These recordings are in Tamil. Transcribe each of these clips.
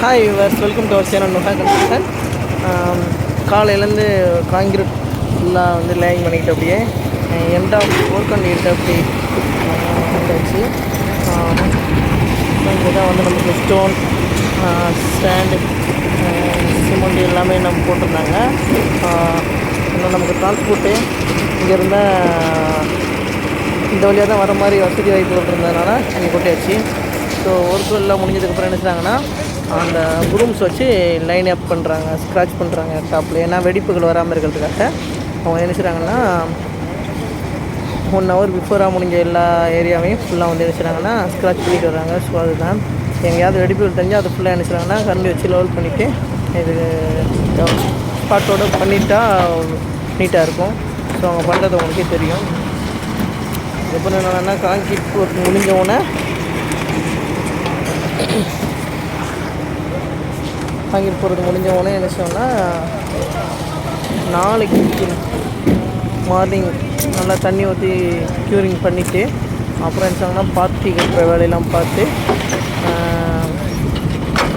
Hi viewers, welcome to our channel Nuha construction. காலையிலேருந்து காங்கிரீட் ஃபுல்லாக வந்து லேயிங் பண்ணிக்கிட்டு அப்படியே end of work and end அப்படி வந்தாச்சு. இங்கே தான் வந்து நமக்கு ஸ்டோன், ஸ்டாண்டு, சிமெண்ட் எல்லாமே நம்ம போட்டிருந்தாங்க. இன்னும் நமக்கு டிரான்ஸ்போர்ட்டு இங்கேருந்தால் இந்த வழியாக தான் வர மாதிரி வசதி வாய்ப்புகள் இருந்ததுனால அங்கே கொட்டியாச்சு. ஸோ ஒர்க்கு எல்லாம் முடிஞ்சதுக்கப்புறம் என்ன செய்றாங்கன்னா, அந்த ப்ரூம்ஸ் வச்சு லைன் அப் பண்ணுறாங்க, ஸ்க்ராட்ச் பண்ணுறாங்க டாப்பில். ஏன்னா வெடிப்புகள் வராமல் இருக்கிறதுக்காக அவங்க என்ன செய்கிறாங்கன்னா 1 hour பிஃபோராக முடிஞ்ச எல்லா ஏரியாவையும் ஃபுல்லாக வந்து என்ன செய்கிறாங்கன்னா ஸ்க்ராட்ச் பண்ணிட்டு வராங்க. ஸோ அதுதான் எங்கேயாவது வெடிப்புகள் தெரிஞ்சால் அது ஃபுல்லாக என்ன செய்கிறாங்கன்னா கரண்டி வச்சு லெவல் பண்ணிவிட்டு இது ஸ்பாட்டோடு பண்ணிட்டா நீட்டாக இருக்கும். ஸோ அவங்க பண்ணுறது உங்களுக்கே தெரியும். அப்புறம் என்னென்னா கான்கிரீட் ஒர்க் முடிஞ்சவுடனே காங்கிரீட் போகிறது முடிஞ்சவுடனே என்ன சொன்னால் நாளைக்கு மார்னிங் நல்லா தண்ணி ஊற்றி க்யூரிங் பண்ணிவிட்டு அப்புறம் என்ன சொன்னால் பாத்தி கட்டுற வேலையெல்லாம் பார்த்து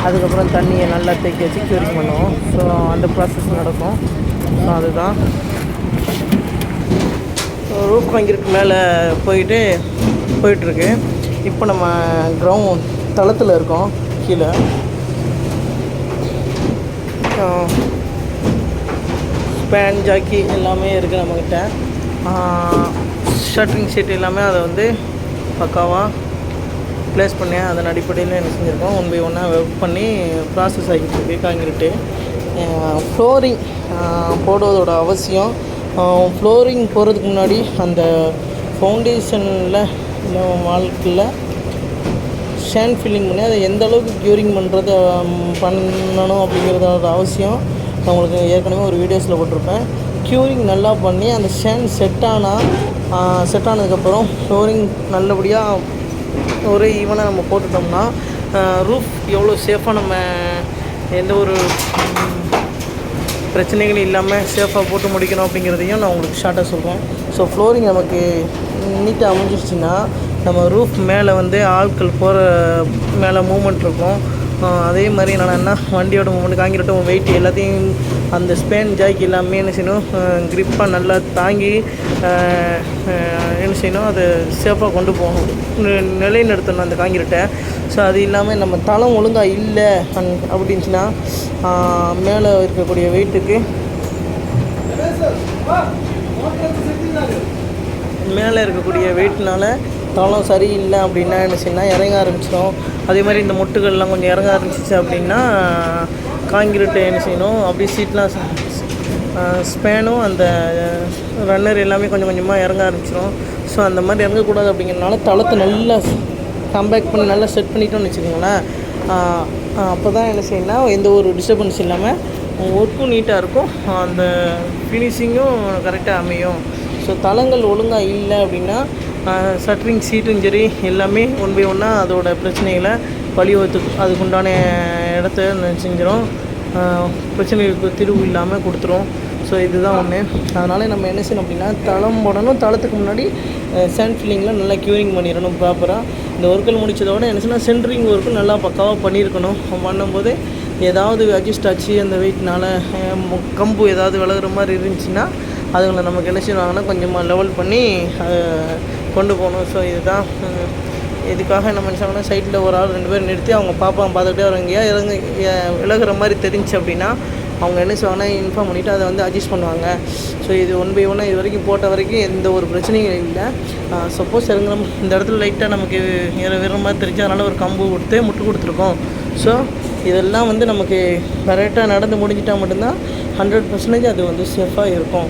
அதுக்கப்புறம் தண்ணியை நல்லா தேக்கி வச்சு க்யூரிங் பண்ணுவோம். ஸோ அந்த ப்ராசஸ் நடக்கும். ஸோ அதுதான் ரூஃப் காங்கிரீட் மேலே போயிட்டுருக்கு. இப்போ நம்ம கிரவுண்ட் தளத்தில் இருக்கோம். கீழே ஸ்பேன், ஜாக்கி எல்லாமே இருக்குது நம்மக்கிட்ட. ஷட்டரிங் ஷீட் எல்லாமே அதை வந்து பக்காவாக ப்ளேஸ் பண்ணி அதன் அடிப்படையில் என்ன செஞ்சுருக்கோம், 1 by 1 வெப் பண்ணி ப்ராசஸ் ஆகிட்டு இருக்கு காங்கிரீட்டு. ஃப்ளோரிங் போடுவதோட அவசியம். ஃப்ளோரிங் போடுறதுக்கு முன்னாடி அந்த ஃபவுண்டேஷனில் இல்லை வால்கில் ஷேன் ஃபில்லிங் பண்ணி அதை எந்த அளவுக்கு க்யூரிங் பண்ணணும் அப்படிங்கிறதோட அவசியம் உங்களுக்கு ஏற்கனவே ஒரு வீடியோஸில் போட்டிருப்பேன். க்யூரிங் நல்லா பண்ணி அந்த ஷேன் செட் ஆனதுக்கப்புறம் ஃப்ளோரிங் நல்லபடியாக ஒரே ஈவனாக நம்ம போட்டுட்டோம்னா ரூஃப் எவ்வளோ சேஃபாக நம்ம எந்த ஒரு பிரச்சனைகளும் இல்லாமல் சேஃபாக போட்டு முடிக்கணும் அப்படிங்கிறதையும் நான் உங்களுக்கு ஷார்ட்டாக சொல்கிறேன். ஸோ ஃப்ளோரிங் நமக்கு நீட்டாக அமைஞ்சிருச்சுன்னா நம்ம ரூஃப் மேலே வந்து ஆட்கள் போகிற மேலே மூமெண்ட் இருக்கும். அதே மாதிரி என்னென்னா வண்டியோட மூமெண்ட், காங்கிரீட்டும் வெயிட் எல்லாத்தையும் அந்த ஸ்பேன் ஜாக்கி எல்லாமே என்ன செய்யணும், க்ரிப்பாக நல்லா தாங்கி என்ன செய்யணும், அதை சேஃபாக கொண்டு போகணும், நிலைநிறுத்தணும் அந்த காங்கிரீட்டை. ஸோ அது இல்லாமல் நம்ம தளம் ஒழுங்காக இல்லை அப்படின்னுச்சுன்னா மேலே இருக்கக்கூடிய வெயிட்டுக்கு மேலே இருக்கக்கூடிய வெயிட்னால தளம் சரியில்லை அப்படின்னா என்ன செய்யணும், இறங்க ஆரம்பிச்சிடும். அதே மாதிரி இந்த மொட்டுகள்லாம் கொஞ்சம் இறங்க ஆரம்பிச்சிச்சு அப்படின்னா காங்கிரீட்டை என்ன செய்யணும், அப்படியே சீட்லாம் ஸ்பேனும் அந்த ரன்னர் எல்லாமே கொஞ்சம் கொஞ்சமாக இறங்க ஆரம்பிச்சிடும். ஸோ அந்த மாதிரி இறங்கக்கூடாது அப்படிங்கிறனால தளத்தை நல்லா கம்பேக் பண்ணி நல்லா செட் பண்ணிட்டோம்னு வச்சுக்கோங்களேன். அப்போ தான் என்ன செய்யணும்னா எந்த ஒரு டிஸ்டர்பன்ஸ் இல்லாமல் ஒர்க்கும் நீட்டாக இருக்கும், அந்த ஃபினிஷிங்கும் கரெக்டாக அமையும். ஸோ தளங்கள் ஒழுங்காக இல்லை அப்படின்னா ஷட்டரிங் சீட்டும் சரி எல்லாமே 1 by 1 அதோட பிரச்சனைகளை அதுக்குண்டான இடத்த செஞ்சிடும், பிரச்சனைகளுக்கு தீர்வு இல்லாமல் கொடுத்துரும். ஸோ இதுதான் ஒன்று. அதனால் நம்ம என்ன செய்யணும் அப்படின்னா தளம் போடணும். தளத்துக்கு முன்னாடி சேண்ட் ஃபில்லிங்கில் நல்லா க்யூரிங் பண்ணிடணும் ப்ராப்பராக. இந்த ஒர்க்கில் முடித்ததோட என்ன செய்யணும், சென்ட்ரிங் ஒர்க்கும் நல்லா பக்காவாக பண்ணியிருக்கணும். பண்ணும்போது ஏதாவது அட்ஜஸ்ட் ஆச்சு அந்த வெயிட்னால் கம்பு ஏதாவது விலகுற மாதிரி இருந்துச்சுன்னா அதுங்களை நமக்கு என்ன செய்வாங்கன்னா கொஞ்சமாக லெவல் பண்ணி கொண்டு போகணும். ஸோ இதுதான் இதுக்காக நம்ம என்ன செய்யணும்னா சைட்டில் ஒரு ஆள் 2 பேர் நிறுத்தி அவங்க பார்த்துக்கிட்டே வரவங்க விலகுற மாதிரி தெரிஞ்சு அப்படின்னா அவங்க என்ன செய்வாங்கன்னா இன்ஃபார்ம் பண்ணிவிட்டு அதை வந்து அட்ஜஸ்ட் பண்ணுவாங்க. ஸோ இது 1 by 1 இது வரைக்கும் போட்ட வரைக்கும் எந்த ஒரு பிரச்சனையும் இல்லை. சப்போஸ் இறங்குற இந்த இடத்துல லைட்டாக நமக்கு விடுற மாதிரி தெரிஞ்சு அதனால் ஒரு கம்பு முட்டு கொடுத்துருக்கோம். ஸோ இதெல்லாம் வந்து நமக்கு கரெக்டாக நடந்து முடிஞ்சிட்டா மட்டும்தான் 100% அது வந்து சேஃபாக இருக்கும்.